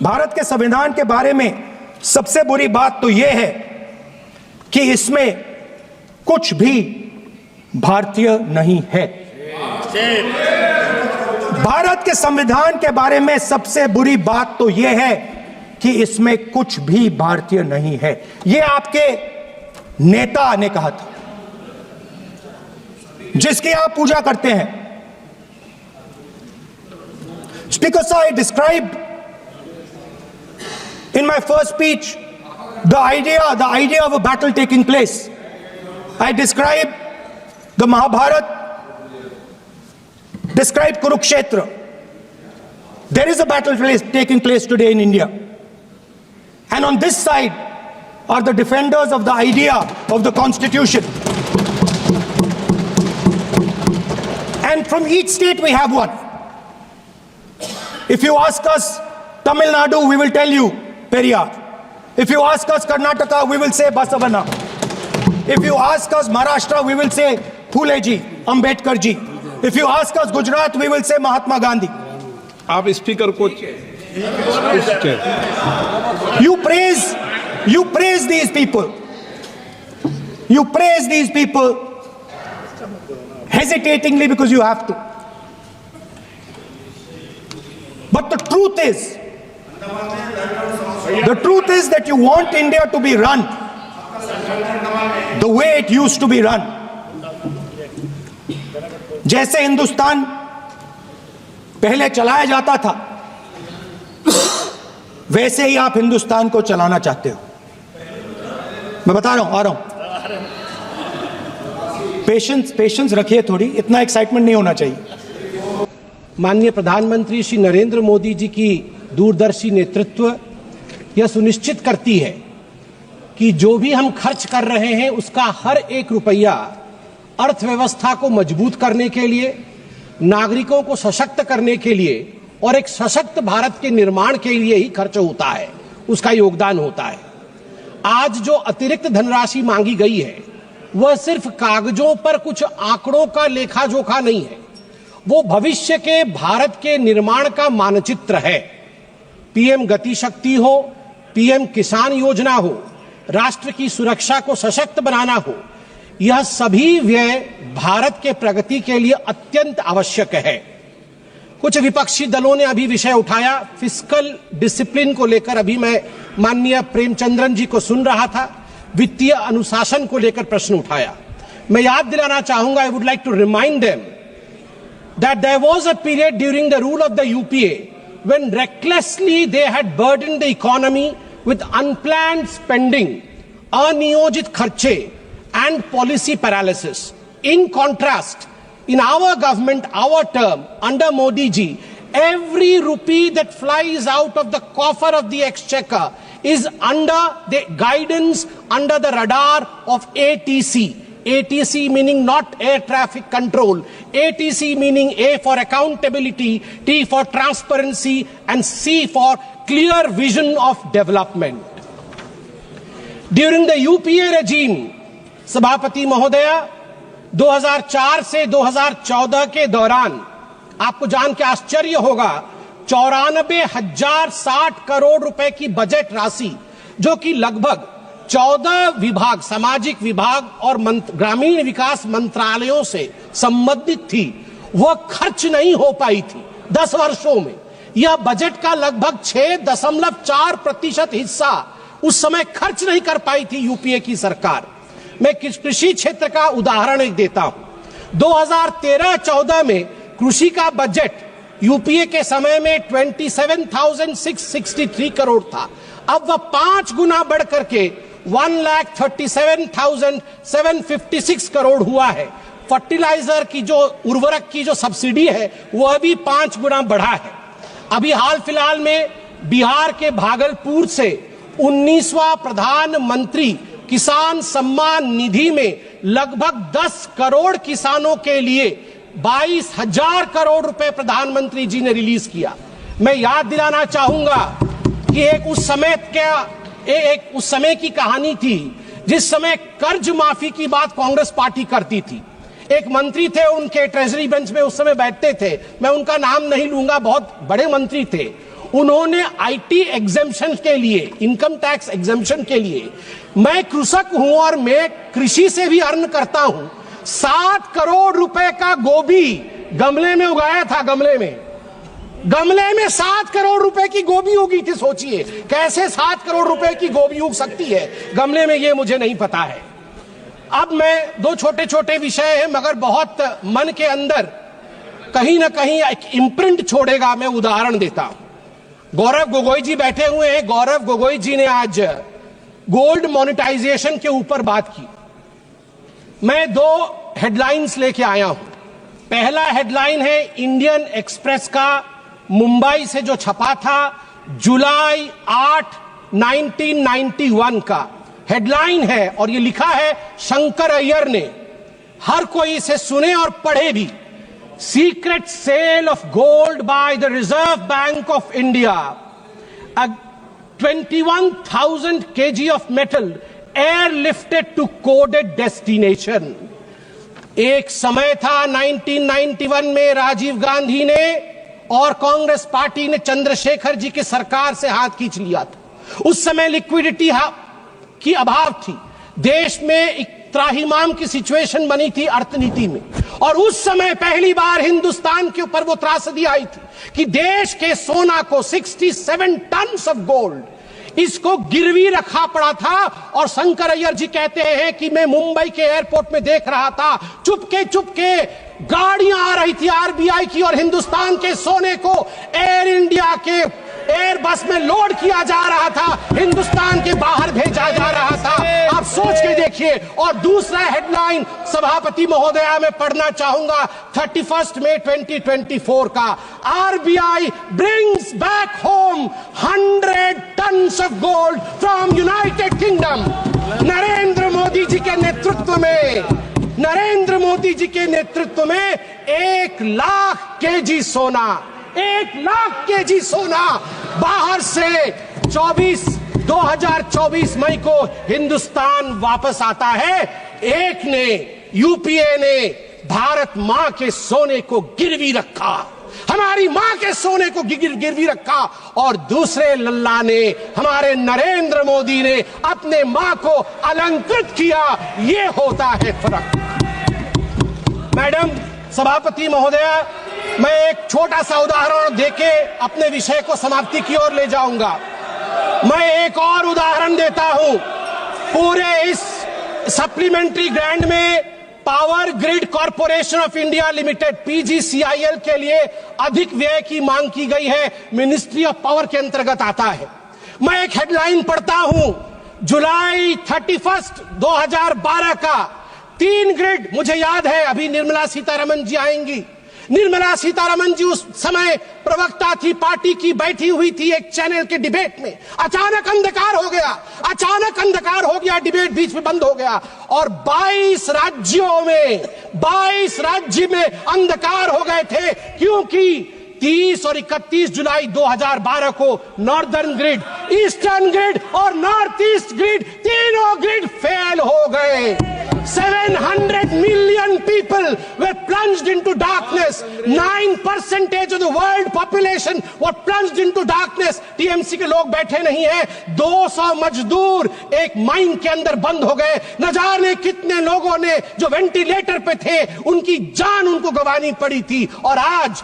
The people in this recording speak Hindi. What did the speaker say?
भारत के संविधान के बारे में सबसे बुरी बात तो यह है कि इसमें कुछ भी भारतीय नहीं है। भारत के संविधान के बारे में सबसे बुरी बात तो यह है कि इसमें कुछ भी भारतीय नहीं है। यह आपके नेता ने कहा था, जिसकी आप पूजा करते हैं। Speaker sir, I described in my first speech the idea of a battle taking place. I described the Mahabharata, described Kurukshetra. There is a battle taking place today in India. And on this side are the defenders of the idea of the Constitution. And from each state we have one. If you ask us Tamil Nadu, we will tell you Periyar. If you ask us Karnataka, we will say Basavana. If you ask us Maharashtra, we will say Phule ji, Ambedkar ji. If you ask us Gujarat, we will say Mahatma Gandhi. आप स्पीकर को You praise these people. You praise these people hesitatingly because you have to. But the truth is that you want India to be run the way it used to be run. जैसे हिंदुस्तान पहले चलाया जाता था, वैसे ही आप हिंदुस्तान को चलाना चाहते हो। मैं बता रहा हूं, आ रहा हूं। पेशेंस रखिए थोड़ी, इतना एक्साइटमेंट नहीं होना चाहिए। माननीय प्रधानमंत्री श्री नरेंद्र मोदी जी की दूरदर्शी नेतृत्व यह सुनिश्चित करती है कि जो भी हम खर्च कर रहे हैं उसका हर एक रुपया अर्थव्यवस्था को मजबूत करने के लिए, नागरिकों को सशक्त करने के लिए और एक सशक्त भारत के निर्माण के लिए ही खर्च होता है, उसका योगदान होता है। आज जो अतिरिक्त धनराशि मांगी गई है वह सिर्फ कागजों पर कुछ आंकड़ों का लेखा जोखा नहीं है, वो भविष्य के भारत के निर्माण का मानचित्र है। पीएम गति शक्ति हो, पीएम किसान योजना हो, राष्ट्र की सुरक्षा को सशक्त बनाना हो, यह सभी व्यय भारत के प्रगति के लिए अत्यंत आवश्यक है। कुछ विपक्षी दलों ने अभी विषय उठाया, फिस्कल डिसिप्लिन को लेकर। अभी मैं माननीय प्रेमचंद्रन जी को सुन रहा था, वित्तीय अनुशासन को लेकर प्रश्न उठाया। मैं याद दिलाना चाहूंगा, I would like to remind them that there was a period during the rule of the UPA when recklessly they had burdened the economy with unplanned spending, अनियोजित खर्चे and policy paralysis. In contrast, in our government, our term, under Modi ji, every rupee that flies out of the coffer of the exchequer is under the guidance, under the radar of ATC. ATC meaning not air traffic control, ATC meaning A for accountability, T for transparency and C for clear vision of development. During the UPA regime, सभापति महोदया, 2004 से 2014 के दौरान आपको जान के आश्चर्य होगा, 94,060 करोड़ रुपए की बजट राशि, जो कि लगभग 14 विभाग, सामाजिक विभाग और ग्रामीण विकास मंत्रालयों से संबंधित थी, वह खर्च नहीं हो पाई थी 10 वर्षों में। यह बजट का लगभग 6.4% हिस्सा उस समय खर्च नहीं कर पाई थी यूपीए की सरकार। मैं कृषि क्षेत्र का उदाहरण एक देता हूं। 2013-14 में कृषि का बजट यूपीए के समय में 27,663 करोड़ था। अब वह 5 गुना बढ़ करके 1,37,756 करोड़ हुआ है। फर्टिलाइजर की जो उर्वरक की जो सब्सिडी है वह भी 5 गुना बढ़ा है। अभी हाल फिलहाल में बिहार के भागलपुर से 19वां प्रधानमंत्री किसान सम्मान निधि में लगभग 10 करोड़ किसानों के लिए 22,000 करोड़ रुपए प्रधानमंत्री जी ने रिलीज किया। मैं याद दिलाना चाहूंगा कि एक उस समय की कहानी थी जिस समय कर्ज माफी की बात कांग्रेस पार्टी करती थी। एक मंत्री थे, उनके ट्रेजरी बेंच में उस समय बैठते थे, मैं उनका नाम नहीं लूंगा, बहुत बड़े मंत्री थे। उन्होंने आईटी एग्जेम्पशन के लिए, इनकम टैक्स एग्जेम्पशन के लिए, मैं कृषक हूं और मैं कृषि से भी अर्न करता हूं, 7 करोड़ रुपए का गोभी गमले में उगाया था। गमले में 7 करोड़ रुपए की गोभी उगी थी। सोचिए कैसे 7 करोड़ रुपए की गोभी उग सकती है गमले में, ये मुझे नहीं पता है। अब मैं 2 छोटे छोटे विषय हैं मगर बहुत मन के अंदर कहीं ना कहीं एक इम्प्रिंट छोड़ेगा। मैं उदाहरण देता हूं। गौरव गोगोई जी बैठे हुए हैं। गौरव गोगोई जी ने आज गोल्ड मोनेटाइजेशन के ऊपर बात की। मैं 2 हेडलाइंस लेके आया हूं। पहला हेडलाइन है इंडियन एक्सप्रेस का, मुंबई से जो छपा था, जुलाई 8, 1991 का हेडलाइन है और ये लिखा है शंकर अय्यर ने। हर कोई इसे सुने और पढ़े भी। Secret sale of gold by the Reserve Bank of India, 21,000 kg of metal airlifted to coded destination। एक समय था 1991 में राजीव गांधी ने और कांग्रेस पार्टी ने चंद्रशेखर जी की सरकार से हाथ खींच लिया था। उस समय लिक्विडिटी की अभाव थी। देश में एक त्राहिमाम की सिचुएशन बनी थी अर्थनीति में, और उस समय पहली बार हिंदुस्तान के ऊपर वो त्रासदी आई थी कि देश के सोना को 67 टन ऑफ गोल्ड इसको गिरवी रखा पड़ा था। और शंकर अय्यर जी कहते हैं कि मैं मुंबई के एयरपोर्ट में देख रहा था, चुपके गाड़ियां आ रही थी आरबीआई की और हिंदुस्तान के सोने को एयर इंडिया के एयर बस में लोड किया जा रहा था, हिंदुस्तान के बाहर भेजा जा रहा था। आप सोच के देखिए। और दूसरा हेडलाइन सभापति महोदया मैं पढ़ना चाहूंगा 31 मई 2024 का, RBI brings back home 100 tons of gold from United Kingdom. Narendra Modi ji के नेतृत्व में 1 लाख केजी सोना, 1 लाख केजी सोना बाहर से 2024 मई को हिंदुस्तान वापस आता है। एक ने, यूपीए ने भारत मां के सोने को गिरवी रखा, हमारी मां के सोने को गिरवी रखा, और दूसरे लल्ला ने, हमारे नरेंद्र मोदी ने अपने मां को अलंकृत किया। ये होता है फर्क। मैडम सभापति महोदया, मैं एक छोटा सा उदाहरण देके अपने विषय को समाप्ति की ओर ले जाऊंगा। मैं एक और उदाहरण देता हूं। पूरे इस सप्लीमेंट्री ग्रांट में power grid corporation of India limited PGCIL के लिए अधिक व्यय की मांग की गई है, मिनिस्ट्री ऑफ पावर के अंतर्गत आता है। मैं एक हेडलाइन पढ़ता हूं, जुलाई 31, 2012 का 3 ग्रिड। मुझे याद है अभी निर्मला सीतारमन जी आएंगी। निर्मला सीतारमन जी उस समय प्रवक्ता थी, पार्टी की, बैठी हुई थी एक चैनल के डिबेट में। अचानक अंधकार हो गया, डिबेट बीच में बंद हो गया और 22 राज्य में अंधकार हो गए थे, क्योंकि 30 और 31 जुलाई 2012 को नॉर्दर्न ग्रिड, ईस्टर्न ग्रिड और नॉर्थ ईस्ट ग्रिड, तीनों ग्रिड फेल हो गए। 700 million people were plunged into darkness. 9% of the world population were plunged into darkness. TMC के लोग बैठे नहीं हैं। 200 मजदूर एक माइन के अंदर बंद हो गए। न जाने कितने लोगों ने जो वेंटिलेटर पे थे उनकी जान उनको गंवानी पड़ी थी। और आज